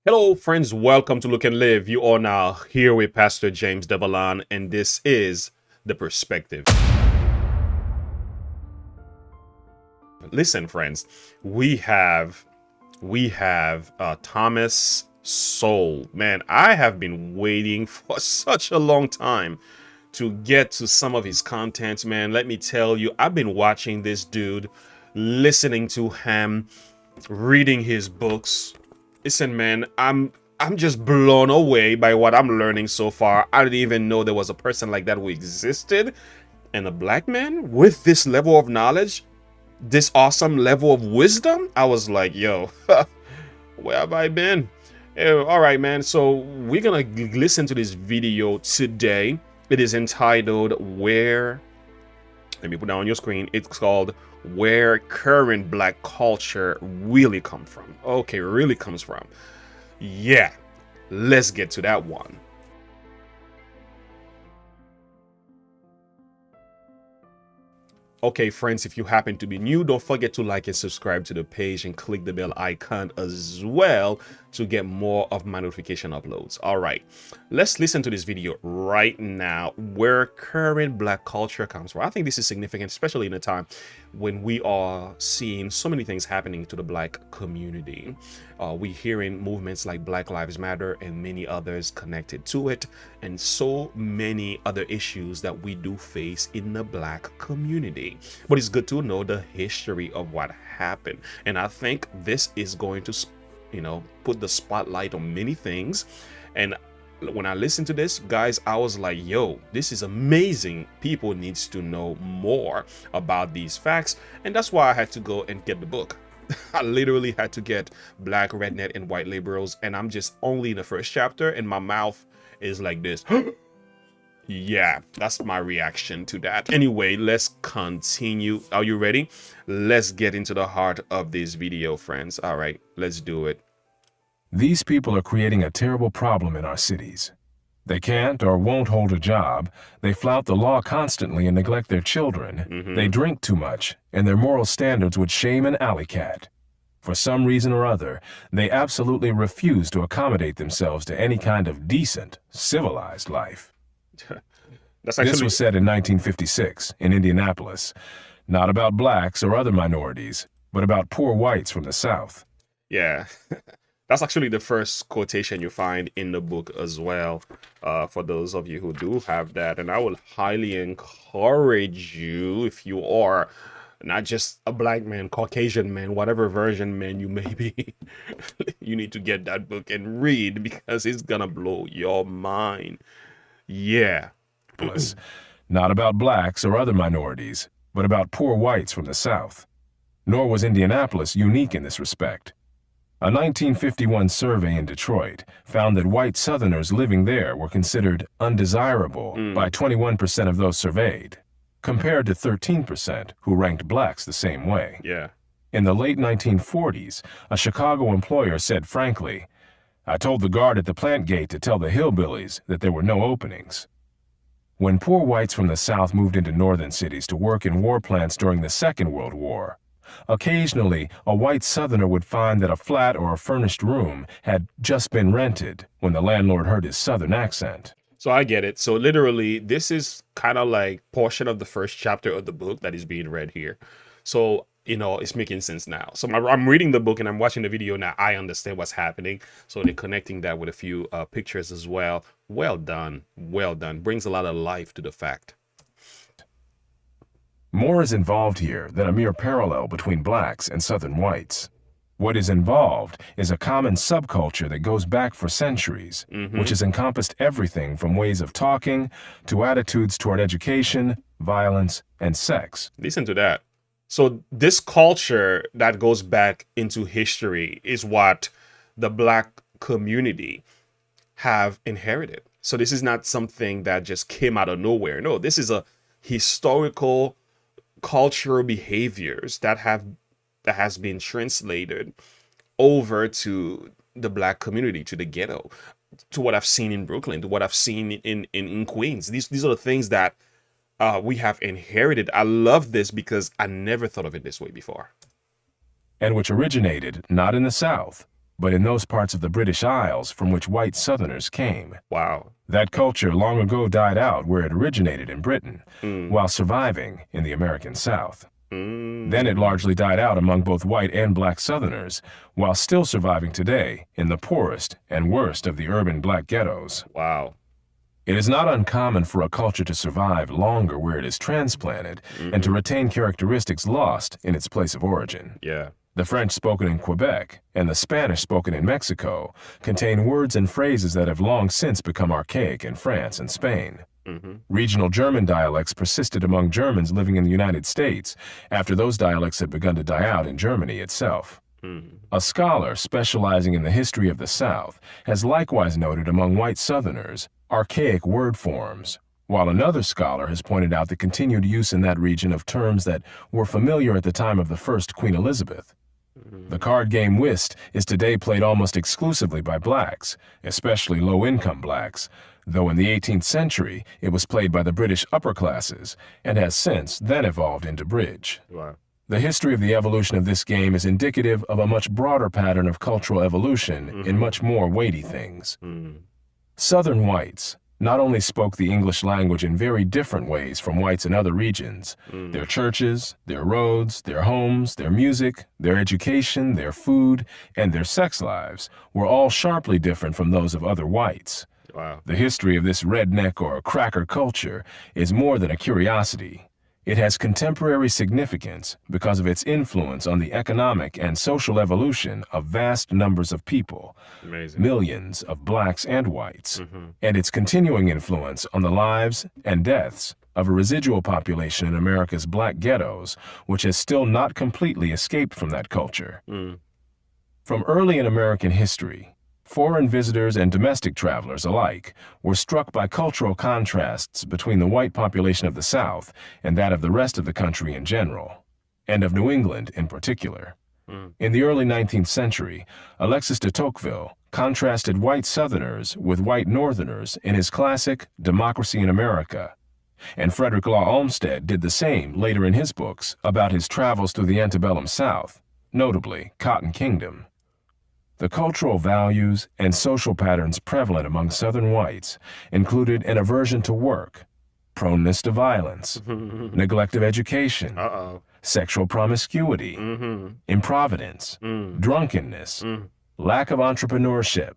Hello, friends. Welcome to Look and Live. You are now here with Pastor James Devalan, and this is The Perspective. Listen, friends, we have Thomas Sowell. Man, I have been waiting for such a long time to get to some of his contents, man. Let me tell you, I've been watching this dude, listening to him, reading his books. Listen, man, I'm just blown away by what I'm learning so far. I didn't even know there was a person like that who existed. And a black man with this level of knowledge, this awesome level of wisdom. I was like, yo, where have I been? All right, man. So we're gonna listen to this video today. It is entitled Where, let me put that on your screen. It's called Where Current Black Culture Really Come From. Okay, really comes from. Yeah, let's get to that one. Okay, friends, if you happen to be new, don't forget to like and subscribe to the page and click the bell icon as well to get more of my notification uploads. All right, let's listen to this video right now, where current black culture comes from. I think this is significant, especially in a time when we are seeing so many things happening to the black community. We're hearing movements like Black Lives Matter and many others connected to it, and so many other issues that we do face in the black community. But it's good to know the history of what happened, and I think this is going to put the spotlight on many things. And when I listened to this, guys, I was like, yo, this is amazing. People needs to know more about these facts, and that's why I had to go and get the book. I literally had to get Black, Redneck, and White Liberals, and I'm just only in the first chapter, and my mouth is like this. Yeah, that's my reaction to that. Anyway, let's continue. Are you ready? Let's get into the heart of this video, friends. All right, let's do it. These people are creating a terrible problem in our cities. They can't or won't hold a job, they flout the law constantly and neglect their children, they drink too much, and their moral standards would shame an alley cat. For some reason or other, they absolutely refuse to accommodate themselves to any kind of decent, civilized life. This was said in 1956 in Indianapolis, not about blacks or other minorities, but about poor whites from the South. Yeah. That's actually the first quotation you find in the book as well, for those of you who do have that. And I will highly encourage you, if you are not just a black man, Caucasian man, whatever version man you may be, you need to get that book and read, because it's gonna blow your mind. Yeah. Not about blacks or other minorities, but about poor whites from the South. Nor was Indianapolis unique in this respect. A 1951 survey in Detroit found that white Southerners living there were considered undesirable by 21% of those surveyed, compared to 13% who ranked blacks the same way. Yeah. In the late 1940s, a Chicago employer said frankly, "I told the guard at the plant gate to tell the hillbillies that there were no openings." When poor whites from the South moved into northern cities to work in war plants during the Second World War, occasionally, a white Southerner would find that a flat or a furnished room had just been rented when the landlord heard his Southern accent. So I get it. So literally, this is kind of like portion of the first chapter of the book that is being read here. So, it's making sense now. So I'm reading the book and I'm watching the video now. I understand what's happening. So they're connecting that with a few pictures as well. Well done. Well done. Brings a lot of life to the fact. More is involved here than a mere parallel between blacks and Southern whites. What is involved is a common subculture that goes back for centuries, which has encompassed everything from ways of talking to attitudes toward education, violence, and sex. Listen to that. So this culture that goes back into history is what the black community have inherited. So this is not something that just came out of nowhere. No, this is a historical cultural behaviors that has been translated over to the black community, to the ghetto, to what I've seen in Brooklyn, to what I've seen in Queens. These are the things that we have inherited. I love this because I never thought of it this way before. And which originated not in the South, but in those parts of the British Isles from which white Southerners came. Wow. That culture long ago died out where it originated in Britain, while surviving in the American South. Then it largely died out among both white and black Southerners, while still surviving today in the poorest and worst of the urban black ghettos. Wow. It is not uncommon for a culture to survive longer where it is transplanted and to retain characteristics lost in its place of origin. Yeah. The French spoken in Quebec and the Spanish spoken in Mexico contain words and phrases that have long since become archaic in France and Spain. Regional German dialects persisted among Germans living in the United States after those dialects had begun to die out in Germany itself. A scholar specializing in the history of the South has likewise noted among white Southerners archaic word forms, while another scholar has pointed out the continued use in that region of terms that were familiar at the time of the first Queen Elizabeth. The card game whist is today played almost exclusively by blacks, especially low-income blacks, though in the 18th century it was played by the British upper classes and has since then evolved into bridge. Wow. The history of the evolution of this game is indicative of a much broader pattern of cultural evolution in much more weighty things. Southern whites not only spoke the English language in very different ways from whites in other regions. Their churches, their roads, their homes, their music, their education, their food, and their sex lives were all sharply different from those of other whites. Wow. The history of this redneck or cracker culture is more than a curiosity. It has contemporary significance because of its influence on the economic and social evolution of vast numbers of people, Amazing. millions of blacks and whites, and its continuing influence on the lives and deaths of a residual population in America's black ghettos, which has still not completely escaped from that culture. From early in American history, foreign visitors and domestic travelers alike were struck by cultural contrasts between the white population of the South and that of the rest of the country in general, and of New England in particular. In the early 19th century, Alexis de Tocqueville contrasted white Southerners with white Northerners in his classic Democracy in America, and Frederick Law Olmsted did the same later in his books about his travels through the antebellum South, notably Cotton Kingdom. The cultural values and social patterns prevalent among Southern whites included an aversion to work, proneness to violence, neglect of education, sexual promiscuity, improvidence, drunkenness, lack of entrepreneurship,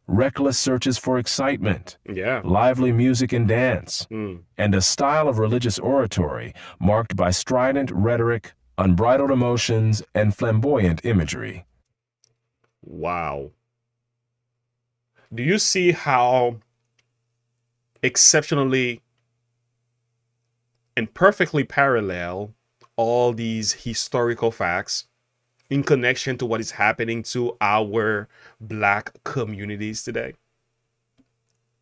reckless searches for excitement, lively music and dance, and a style of religious oratory marked by strident rhetoric, unbridled emotions, and flamboyant imagery. Wow. Do you see how exceptionally and perfectly parallel all these historical facts in connection to what is happening to our black communities today?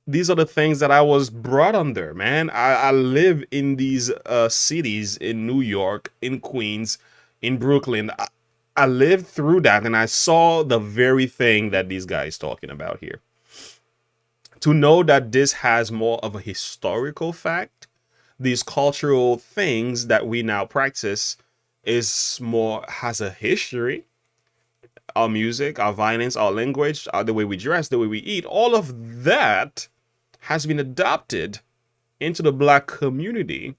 These are the things that I was brought under, man. I live in these cities in New York, in Queens, in Brooklyn. I lived through that and I saw the very thing that these guys talking about here. To know that this has more of a historical fact, these cultural things that we now practice has a history. Our music, our violence, our language, the way we dress, the way we eat, all of that has been adopted into the black community.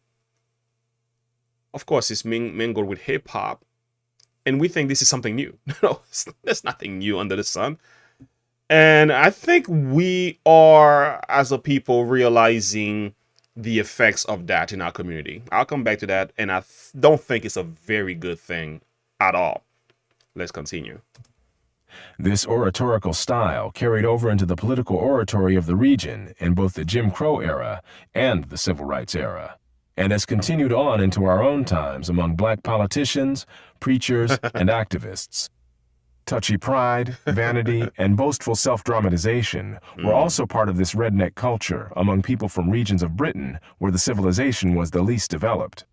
Of course, it's mingled with hip hop. And we think this is something new. No, there's nothing new under the sun. And I think we are, as a people, realizing the effects of that in our community. I'll come back to that. And I don't think it's a very good thing at all. Let's continue. This oratorical style carried over into the political oratory of the region in both the Jim Crow era and the Civil Rights era, and has continued on into our own times among black politicians, preachers, and activists. Touchy pride, vanity, and boastful self-dramatization were also part of this redneck culture among people from regions of Britain where the civilization was the least developed.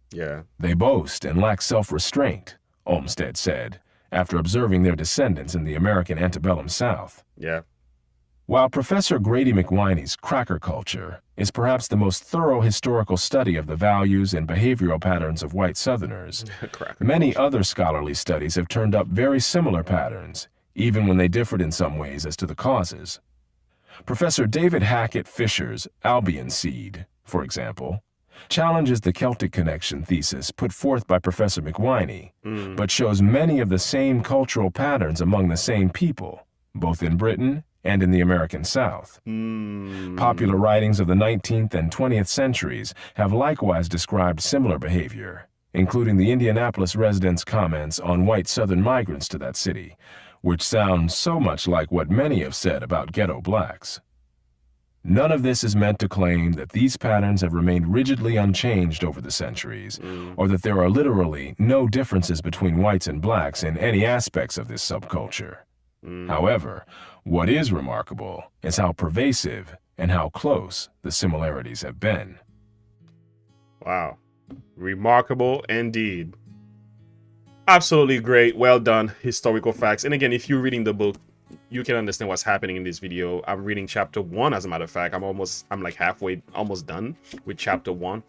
They boast and lack self-restraint, Olmsted said, after observing their descendants in the American antebellum South. While Professor Grady McWhiney's cracker culture is perhaps the most thorough historical study of the values and behavioral patterns of white Southerners, many other scholarly studies have turned up very similar patterns, even when they differed in some ways as to the causes. Professor David Hackett Fisher's Albion seed, for example, challenges the Celtic connection thesis put forth by Professor McWhiney, but shows many of the same cultural patterns among the same people, both in Britain and in the American South. Popular writings of the 19th and 20th centuries have likewise described similar behavior, including the Indianapolis residents' comments on white Southern migrants to that city, which sounds so much like what many have said about ghetto blacks. None of this is meant to claim that these patterns have remained rigidly unchanged over the centuries, or that there are literally no differences between whites and blacks in any aspects of this subculture. However, what is remarkable is how pervasive and how close the similarities have been. Wow. Remarkable indeed. Absolutely great. Well done. Historical facts. And again, if you're reading the book, you can understand what's happening in this video. I'm reading chapter 1, as a matter of fact. I'm like halfway, almost done with chapter 1.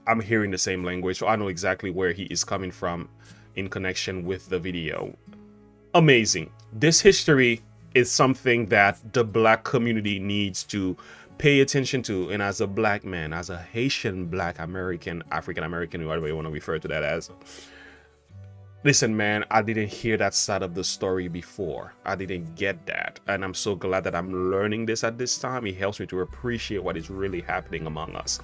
I'm hearing the same language, so I know exactly where he is coming from in connection with the video. Amazing. This history is something that the black community needs to pay attention to. And as a black man, as a Haitian black American, African American, whatever you want to refer to that as, listen, man, I didn't hear that side of the story before. I didn't get that. And I'm so glad that I'm learning this at this time. It helps me to appreciate what is really happening among us.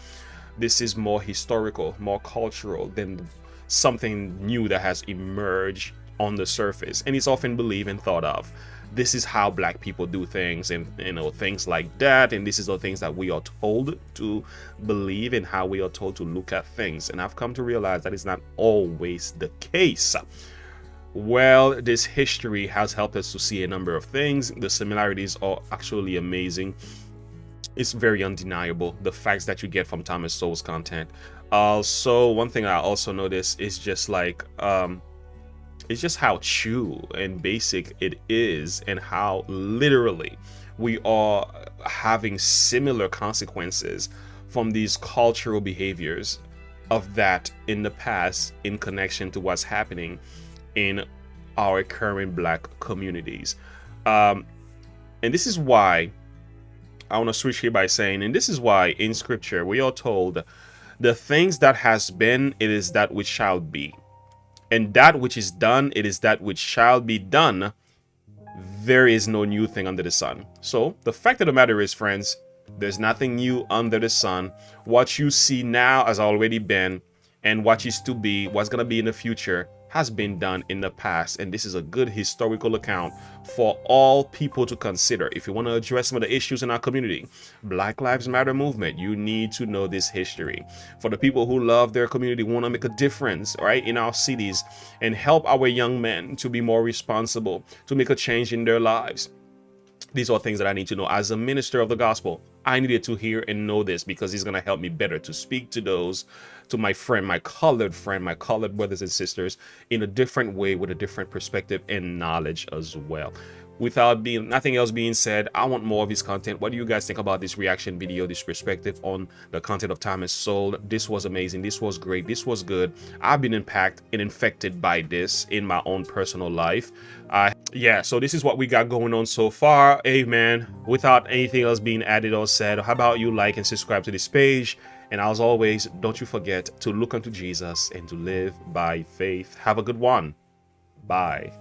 This is more historical, more cultural than something new that has emerged on the surface. And it's often believed and thought of. This is how black people do things, and things like that. And this is the things that we are told to believe and how we are told to look at things. And I've come to realize that is not always the case. Well, this history has helped us to see a number of things. The similarities are actually amazing. It's very undeniable, the facts that you get from Thomas Sowell's content. Also, one thing I also noticed is just like it's just how true and basic it is, and how literally we are having similar consequences from these cultural behaviors of that in the past in connection to what's happening in our current black communities. And this is why I want to switch here by saying, and this is why in scripture we are told, the things that has been, it is that which shall be. And that which is done, it is that which shall be done. There is no new thing under the sun. So the fact of the matter is, friends, there's nothing new under the sun. What you see now has already been, and what is to be, what's going to be in the future, has been done in the past. And this is a good historical account for all people to consider. If you want to address some of the issues in our community, Black Lives Matter movement, you need to know this history. For the people who love their community, want to make a difference, right, in our cities, and help our young men to be more responsible, to make a change in their lives. These are things that I need to know as a minister of the gospel. I needed to hear and know this, because it's going to help me better to speak to those, to my friend, my colored brothers and sisters, in a different way, with a different perspective and knowledge as well. Without nothing else being said, I want more of his content. What do you guys think about this reaction video, this perspective on the content of Thomas Sowell? This was amazing. This was great. This was good. I've been impacted and infected by this in my own personal life. Yeah, so this is what we got going on so far. Amen. Without anything else being added or said, how about you like and subscribe to this page? And as always, don't you forget to look unto Jesus and to live by faith. Have a good one. Bye.